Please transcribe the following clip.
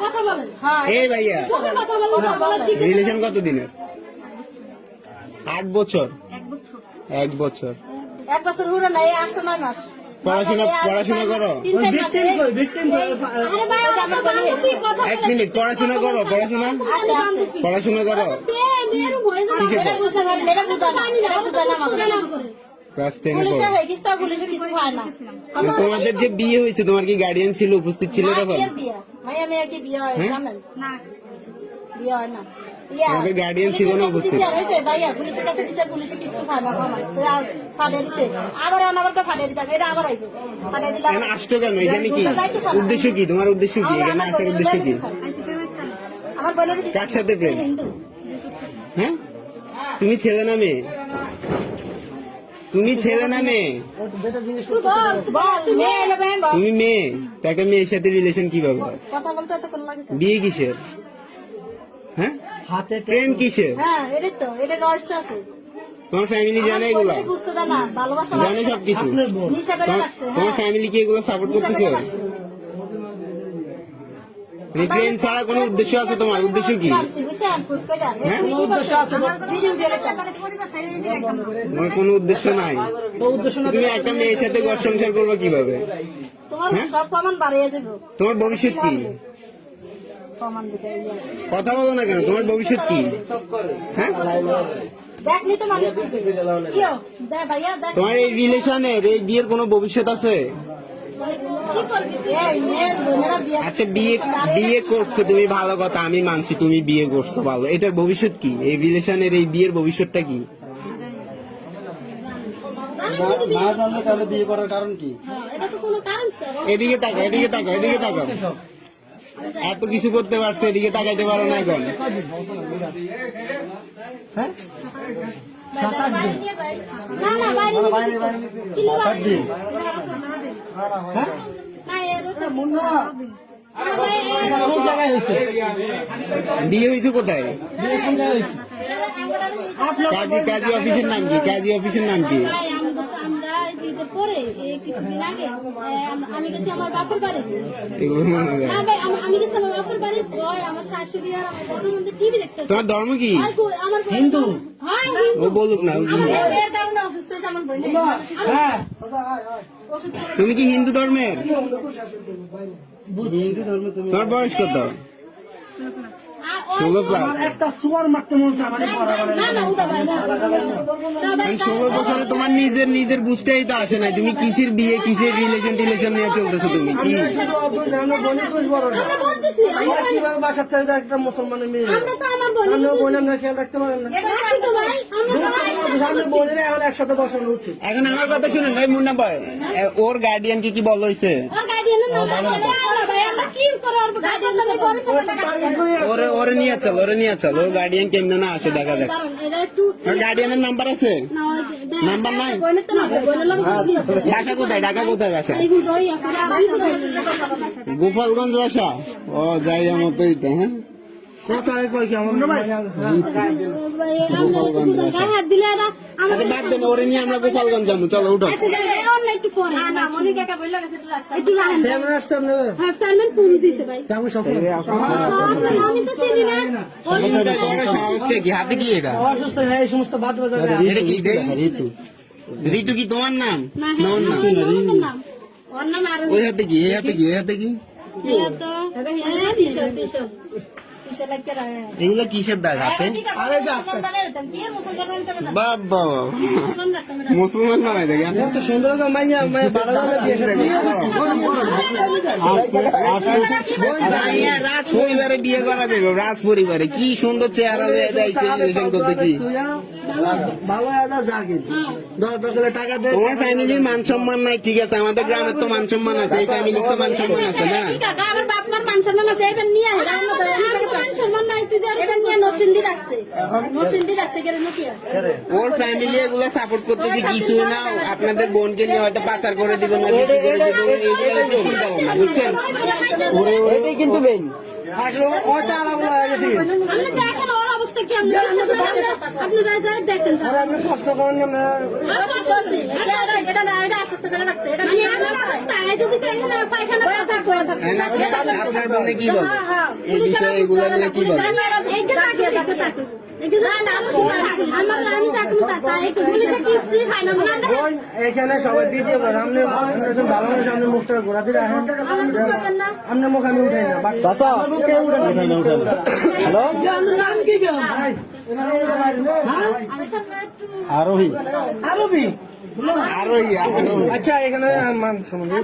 কথা বলেন। এই ভাইয়া কথা বলেন। রিলেশন কত দিনের? 8 বছর। 1 বছর। 1 বছর। 1 বছর হলো না, এই 8-9 মাস। পড়াশোনা করো? 3-4 মাস। আরে ভাই, আমার বান্ধবী কথা বলে। 1 মিনিট, পড়াশোনা করো? পড়াশোনা করো? মেয়েরও ভয় না। মেয়েরা বুঝা না। ক্লাস 10 এ পুলিশে পড়ো? হয়ে গেছে, পুলিশে কিছু হয় না। তোমাদের যে বিয়ে হয়েছে, তোমার কি গার্ডিয়ান ছিল, উপস্থিত ছিল তখন? মাইয়া মেয়ে কি বিয়ে হয় জানেন? না, বিয়ে হয় না। আমাদের guardian ছিল না উপস্থিত। ভাইয়া পুলিশের কাছে দিচ্ছে, পুলিশে কিছু হয় না। ফাটিয়ে দিচ্ছে, আবার আনাবারকে ফাটিয়ে দিতাম, এটা আবার আইবো ফাটিয়ে দিলাম। এখানে আসছো কেন? এখানে কি উদ্দেশ্য? কি তোমার উদ্দেশ্য? কি এখানে আসার উদ্দেশ্য কি? আমার বোনের কার সাথে প্রেম? হিন্দু। হ্যাঁ, তুমি ছেলে না মেয়ে? তুমি ছেলে না মেয়ে? মেয়ে এলো ভাই, বল। তুমি মেয়ে, তো একটা মেয়ের সাথে রিলেশন কিভাবে হয়? কথা বলতে এত কোন লাগে? বিয়ে কিসের? হ্যাঁ, প্রেম কিসের? হ্যাঁ, এটাই তো, এটা রহস্য আছে। তোমার ফ্যামিলি জানে এগুলা? বুঝতে দেয় না, ভালোবাসা জানে সবকিছু? নিশা করে রাখছে। তোমার ফ্যামিলি কি এগুলো সাপোর্ট করতেছে? প্রেম ছাড়া কোনো উদ্দেশ্য আছে তোমার? উদ্দেশ্য কি? হ্যাঁ, তোমার কোনো উদ্দেশ্য নাই। তুমি একটা মেয়ের সাথে ঘর সংসার করবে কিভাবে? তোমার সব প্রমাণ বাড়িয়ে দেবো। তোমার ভবিষ্যৎ কি? প্রমাণ দিতে কথা বলো না কেন? তোমার ভবিষ্যৎ কি? হ্যাঁ, দেখলি তো মানুষ বুঝবে। কিও, দে ভাইয়া, দেখ। তোমার এই রিলেশনের, এই বিয়ের কোনো ভবিষ্যৎ আছে? কি করবি? এই মেয়ের বোনেরা বিয়ে আচ্ছা, বিয়ে করছো তুমি, ভালো কথা, আমি মানছি তুমি বিয়ে করছো, ভালো। এটার ভবিষ্যৎ কি? এই রিলেশনের এই বিয়ের ভবিষ্যৎটা কি? না জানলে তাহলে বিয়ে করার কারণ কি? এটা তো কোনো কারণ স্যার। এদিকে তাকাও, এদিকে তাকাও, এদিকে তাকাও। এত কিছু করতে পারছো, এদিকে তাকাইতে পারো না এখন? হ্যাঁ, বাইরে নিয়ে যাই। না না, বাইরে নিয়ে যাই। কি নিবা? হ্যাঁ, না, এরকম কোন জায়গায় হয়েছে? বিয়ে হয়েছে কোথায়? বিয়ে কোন জায়গায় হয়েছে? কাজী অফিসের নাম কি? কাজী অফিসের নাম কি? আমরা যেতে পরে কিছুদিন আগে আমি গেছি আমার বাপের বাড়ি। এগুলো মনে হয়। না ভাই, আমি গেছি আমার বাপের বাড়ি। আমার শাশুড়ি আর আমার বাবার মধ্যে টিভি দেখতেছে। তোমার ধর্ম কি? আমার হিন্দু। হ্যাঁ, হিন্দু। ও বলুক না, ও বলুক। আমার মেয়ের কারণে অসুস্থ হয়েছে আমার বোন। হ্যাঁ, ওষুধ করে তুমি কি হিন্দু ধর্মের? হিন্দু ধর্ম। তুমি তোমার বয়স কত? 16 প্লাস। একটা সুয়ার মারতে মন চায় আমাদের পড়া মানে। না না, ওটা ভাই না। না ভাই, 16 বছরে তোমার নিজের বুঝতেই তো আসে নাই। তুমি কিসের বিয়ে, কিসের রিলেশন নিয়ে চলতেছো? তুমি কি? আমরা শুধু অদ্ভুত, আমরা বোনে দোষ বড় না। আমরা বলতেছি, আমরা কিভাবে বাসার থেকে একটা মুসলমানের মেয়ে, আমরা তো আমার বোন। আমরা বোন, আমরা খেয়াল রাখতে পারেন না। রাখি তো ভাই, আমরা সামনে বোনেরা এখন একসাথে বসানো উচিত। এখন আমার কথা শুনুন ভাই, মুন্না ভাই, ওর গার্ডিয়ান কি বল হয়েছে? ওর গার্ডিয়ানের নাম ভাই, আমরা কি করে ওর গার্ডিয়ান নামে পরে ওরে নিয়ে চল, ওর গার্ডিয়ান কেমনে না আসে দেখা যাক। এটা একটু ওর গার্ডিয়ানের নাম্বার আছে? না, নাম্বার নাই? বোনের তো না, বোনের লাগে ঢাকা কোথায়? বাসা? এই বুঝই এখন গোপালগঞ্জ বাসা? ও, যাই আমার তো এইটা। হ্যাঁ, কোথায় কই কি আমার হাত দিলে এরা আচ্ছা, বাদ দেন, ওরে নিয়ে আমরা গোপালগঞ্জ যাবো। চলো উঠো। একটু পরে না, মনি কাকা বললা গেছে একটু রাখেন। সেমন আসছে আমরা হ্যাঁ, সালমান ফোন দিছে ভাই। কেমন সফল আমি তো চিনি না। সাহসটা কি? হাতে কি এটা? অসুস্থ হয়ে এই সমস্ত বাদ বাজার এটা কি? ঋতু কি তোমার নাম? না, না, ওর নাম। ওর নাম ওর নাম আর ওই হাতে কি? এই হাতে কি? তো টিশার্ট লাগতে রাখে। এগুলো কিসের দাগ হাতে? আরে যা মুসলমান বাবা, মুসলমান বানাই দেখেন। কত সুন্দর মাইয়া মাইয়া বাড়া রাজ পরিবারে বিয়ে করা যাবে। রাজ পরিবারে কি সুন্দর চেহারা করতে কি? ভালো আদা জাগে দরকার টাকা দে। তোমার ফ্যামিলির মান সম্মান নাই, ঠিক আছে, আমাদের গ্রামের তো মান সম্মান আছে, এই ফ্যামিলির তো মান সম্মান আছে না? আমার বাপ মার মান সম্মান আছে, এবার নিয়ে মান সম্মান নাই, তুই এবার নিয়ে নরসিংদী রাখছে গেলে নকিয়া। ওর ফ্যামিলি এগুলো সাপোর্ট করতেছে কিছু না। আপনাদের বোনকে নিয়ে হয়তো পাচার করে দিব না, বিক্রি করে দিব, এইগুলো চিন্তা ভাবনা, বুঝছেন? এটাই কিন্তু মেইন আসলে ওটা আলাদা হয়ে গেছে। আমি দেখেন ওর অবস্থা নাকি আপনারা যাই দেখেন আপনি প্রশ্ন করেন না এটা আসক্ত করে রাখছে এটা যদি পায়খানা আপনার বোনে কি বলে এই বিষয়ে এগুলা নিয়ে কি বলে? বোন, এখানে সবাই ভিডিও করে আপনি একজন ভালো মানুষ, আপনি মুখটা ঘোরাতে রাখেন আপনার মুখ আমি উঠাই না আমার মুখ কেউ উঠাই না হ্যালো আরোহী আরোই আচ্ছা এখানে মান সম্বন্ধে